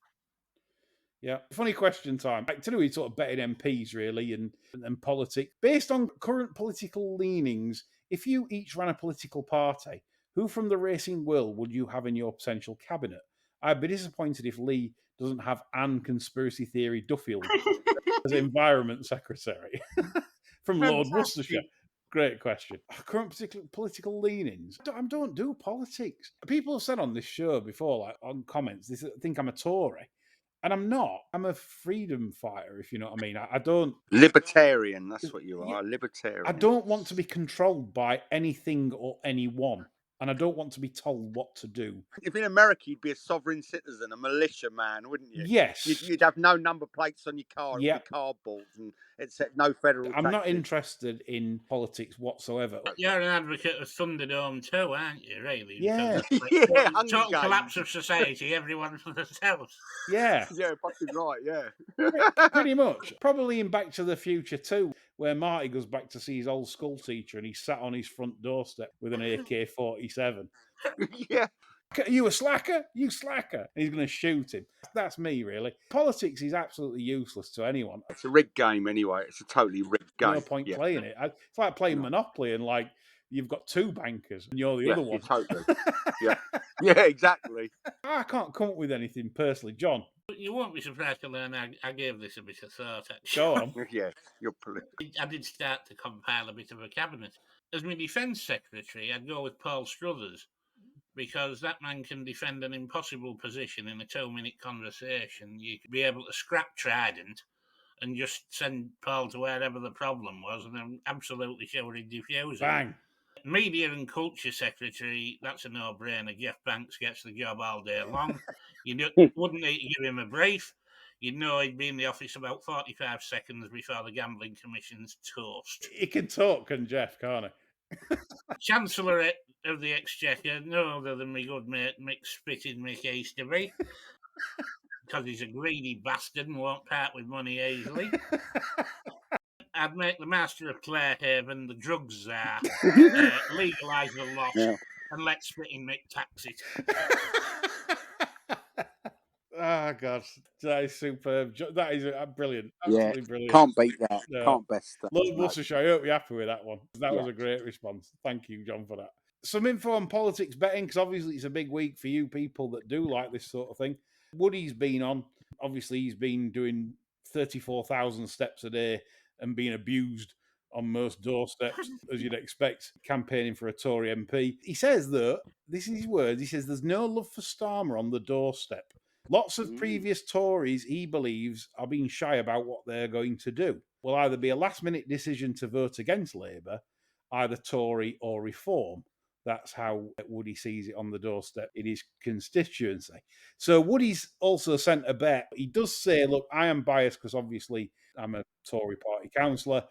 Yeah. Funny question time. Like, to do with sort of betting MPs, really, and politics. Based on current political leanings, if you each ran a political party, who from the racing world would you have in your potential cabinet? I'd be disappointed if Lee doesn't have Anne Conspiracy Theory Duffield as Environment Secretary from Lord Worcestershire. Great question. Current political leanings. I don't do politics. People have said on this show before, like on comments, they think I'm a Tory. And I'm not. I'm a freedom fighter, if you know what I mean. I don't... Libertarian, that's what you are, libertarian. I don't want to be controlled by anything or anyone. And I don't want to be told what to do. If in America you'd be a sovereign citizen, a militia man, wouldn't you? Yes. You'd have no number plates on your car, it'd be cardboard, and it said no federal I'm taxes. not interested in politics whatsoever. You're an advocate of Thunderdome too, aren't you, really? Yeah. Total collapse of society, everyone for themselves. Yeah. Yeah, fucking right, yeah. Pretty much. Probably in Back to the Future too, where Marty goes back to see his old school teacher and he's sat on his front doorstep with an AK-47. Yeah. You a slacker? You slacker. And he's going to shoot him. That's me, really. Politics is absolutely useless to anyone. It's a rigged game anyway. It's a totally rigged game. No point playing it. It's like playing Monopoly and like you've got two bankers and you're the other one. Totally. Yeah, exactly. I can't come up with anything personally. John, You won't be surprised to learn I gave this a bit of thought, actually. Go on. Yeah, you're political. I did start to compile a bit of a cabinet. As my defence secretary, I'd go with Paul Struthers, because that man can defend an impossible position in a 2-minute conversation. You could be able to scrap Trident and just send Paul to wherever the problem was, and I'm absolutely sure he'd defuse it. Bang. Media and Culture Secretary, that's a no-brainer. Jeff Banks gets the job all day long. You wouldn't need to give him a brief. You'd know he'd be in the office about 45 seconds before the Gambling Commission's toast. He can talk, can Jeff, can't he? Chancellor of the Exchequer, no other than my good mate Mick Spitting Mick Easterby, because he's a greedy bastard and won't part with money easily. I'd make the Master of Clarehaven the drugs czar, legalise the lot, and let Spitting Mick tax it. Ah, God, that is superb. That is brilliant. Absolutely brilliant. Can't beat that. Can't best that. Lord Worcestershire, I hope you're happy with that one. That was a great response. Thank you, John, for that. Some info on politics betting, because obviously it's a big week for you people that do like this sort of thing. Woody's been on. Obviously, he's been doing 34,000 steps a day and being abused on most doorsteps, as you'd expect, campaigning for a Tory MP. He says, though, this is his words, he says, there's no love for Starmer on the doorstep. Lots of previous Tories, he believes, are being shy about what they're going to do. Will either be a last-minute decision to vote against Labour, either Tory or Reform. That's how Woody sees it on the doorstep in his constituency. So Woody's also sent a bet. He does say, look, I am biased because obviously I'm a Tory party councillor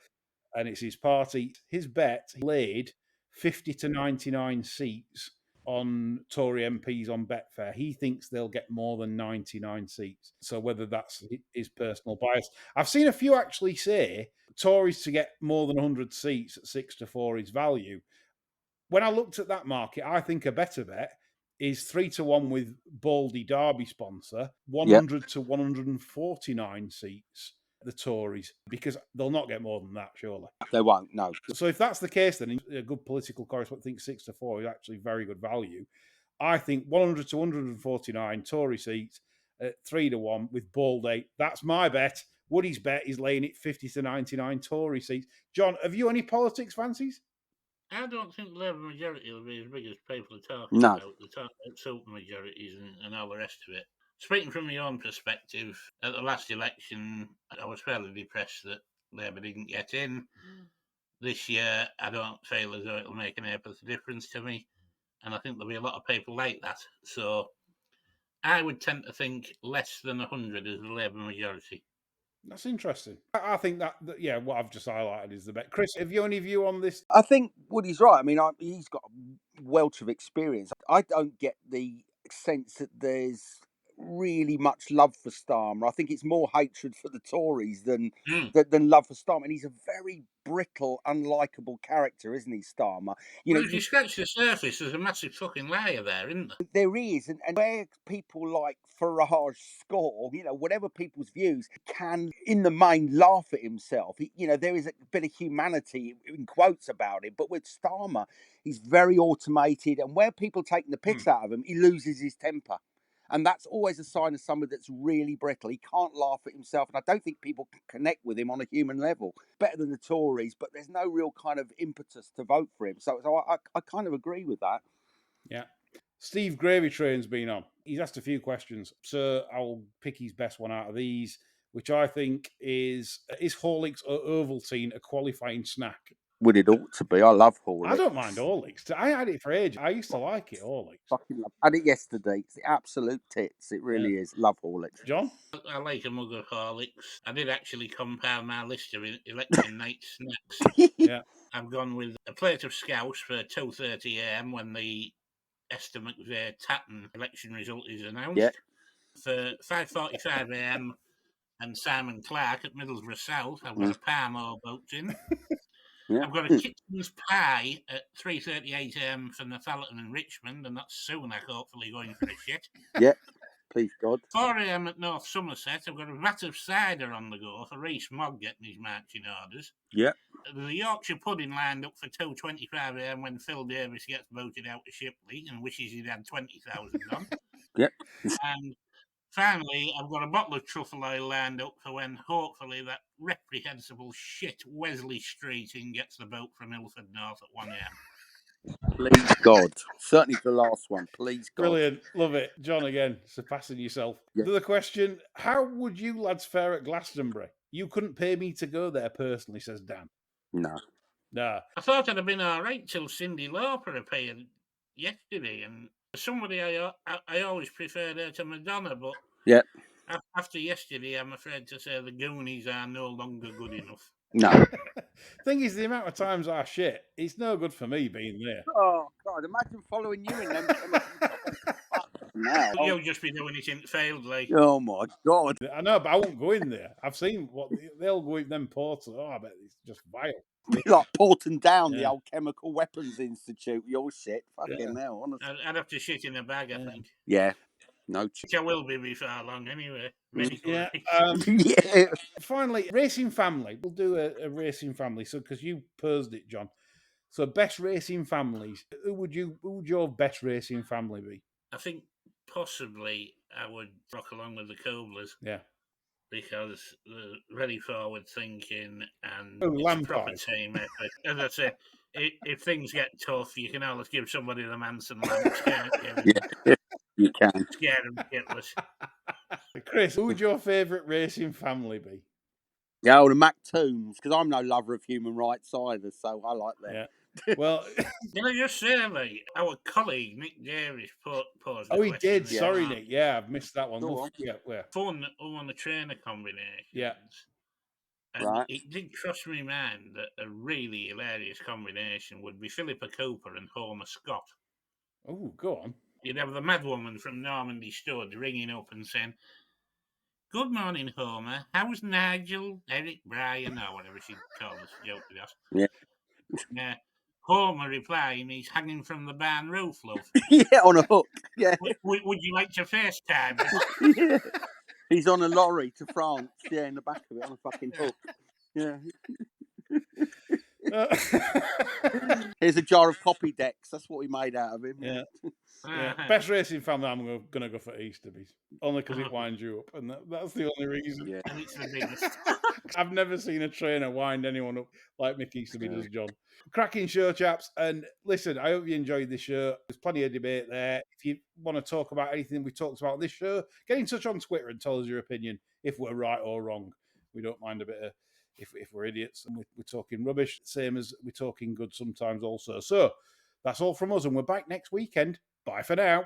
and it's his party. His bet laid 50 to 99 seats on Tory MPs on Betfair. He thinks they'll get more than 99 seats. So whether that's his personal bias. I've seen a few actually say Tories to get more than 100 seats at 6-4 is value. When I looked at that market, I think a better bet is 3-1 with Baldy Derby sponsor, 100 to 149 seats, the Tories, because they'll not get more than that, surely. They won't, no. So if that's the case, then a good political correspondent thinks 6-4 is actually very good value. I think 100 to 149 Tory seats at 3-1 with Baldy. That's my bet. Woody's bet is laying it 50 to 99 Tory seats. John, have you any politics fancies? I don't think the Labour majority will be as big as people are talking about. They're talking about super majorities and all the rest of it. Speaking from my own perspective, at the last election, I was fairly depressed that Labour didn't get in. This year, I don't feel as though it'll make an ape's difference to me. And I think there'll be a lot of people like that. So I would tend to think less than 100 is the Labour majority. That's interesting. I think that, what I've just highlighted is the bet. Chris, have you any view on this? I think Woody's right. I mean, he's got a wealth of experience. I don't get the sense that there's really much love for Starmer. I think it's more hatred for the Tories than love for Starmer. And he's a very brittle, unlikable character, isn't he, Starmer? If you scratch the surface, there's a massive fucking layer there, isn't there? There is, and where people like Farage score, whatever people's views, can, in the main, laugh at himself. There is a bit of humanity, in quotes, about it. But with Starmer, he's very automated, and where people take the piss out of him, he loses his temper. And that's always a sign of somebody that's really brittle. He can't laugh at himself. And I don't think people can connect with him on a human level. Better than the Tories, but there's no real kind of impetus to vote for him. So I kind of agree with that. Yeah. Steve Gravy Train's been on. He's asked a few questions. So I'll pick his best one out of these, which I think is Horlicks or Ovaltine a qualifying snack? Well, it ought to be. I love Horlicks. I don't mind Horlicks. I had it for ages. I used to like it, Horlicks. Fucking love. I had it yesterday. It's the absolute tits. It really is. Love Horlicks. John? I like a mug of Horlicks. I did actually compile my list of election night snacks. Yeah. I've gone with a plate of scouse for 2:30 a.m. when the Esther McVeigh Tatton election result is announced. Yeah. For 5:45 a.m. and Simon Clark at Middlesbrough South, I've got a Parmo boat in. Yeah. I've got a Kitchen's Pie at 3:38 a.m. for Northallerton and Richmond, and that's Sunak hopefully going for a shit. Yeah, please God. 4 a.m. at North Somerset, I've got a vat of cider on the go for Reece Mogg getting his marching orders. Yeah. There's a Yorkshire pudding lined up for 2:25 a.m. when Phil Davis gets voted out of Shipley and wishes he'd had 20,000 on. Yep. And Finally, I've got a bottle of truffle oil lined up for when, hopefully, that reprehensible shit Wesley Streeting gets the boat from Ilford North at 1 a.m. Please God. Certainly the last one. Please God. Brilliant. Love it. John, again, surpassing yourself. Yeah. The question, how would you lads fare at Glastonbury? You couldn't pay me to go there personally, says Dan. No. Nah. I thought I'd have been all right till Cyndi Lauper appeared yesterday, and somebody I always preferred her to Madonna, but Yeah. after yesterday, I'm afraid to say the Goonies are no longer good enough. No. Thing is, the amount of times I shit, it's no good for me being there. Oh, God. Imagine following you in them now. You'll just be doing it in failed, like. Oh, my God. I know, but I won't go in there. I've seen what they'll go in them portals. Oh, I bet it's just vile. Be like Porton Down, the old Chemical Weapons Institute. Your shit. Fucking hell, honestly. I'd have to shit in a bag, I think. Yeah. No Which I will be before long anyway. Yeah. Yeah. Finally, Racing Family. We'll do a Racing Family. So, because you posed it, John. So, best racing families. Who would your best racing family be? I think possibly I would rock along with the Coblers. Yeah. Because they're very forward thinking and Oh, it's a proper team effort. As I say, if things get tough, you can always give somebody the Manson lamps, can't you? Yeah, you can. Scare them shitless. Chris, who would your favourite racing family be? Yeah, the Mac Tombs, because I'm no lover of human rights either, so I like them. Yeah. Well, can I just say, like, our colleague Nick Davis posed. Oh, he did. Sorry, Nick. Yeah, I've missed that one. Yeah, where? Fun on the trainer combinations. Yeah. And right. It did cross my mind that a really hilarious combination would be Philippa Cooper and Homer Scott. Oh, go on. You'd have the madwoman from Normandy Stud ringing up and saying, "Good morning, Homer. How's Nigel, Eric, Brian, or whatever she called us, joke with us?" Yeah. Homer replying, "He's hanging from the barn roof, love." Yeah, on a hook. Yeah. Would you like to FaceTime? Yeah. He's on a lorry to France. Yeah, in the back of it on a fucking hook. Yeah. Here's a jar of copy decks. That's what we made out of him. Yeah. Best racing family, I'm going to go for Easterby's. Only because it winds you up. And that's the only reason. Yeah. And it's the biggest. I've never seen a trainer wind anyone up like Mick Easterby does, John. Cracking show, chaps. And listen, I hope you enjoyed this show. There's plenty of debate there. If you want to talk about anything we talked about this show, get in touch on Twitter and tell us your opinion if we're right or wrong. We don't mind a bit of if we're idiots and we're talking rubbish, same as we're talking good sometimes also. So that's all from us, and we're back next weekend. Bye for now.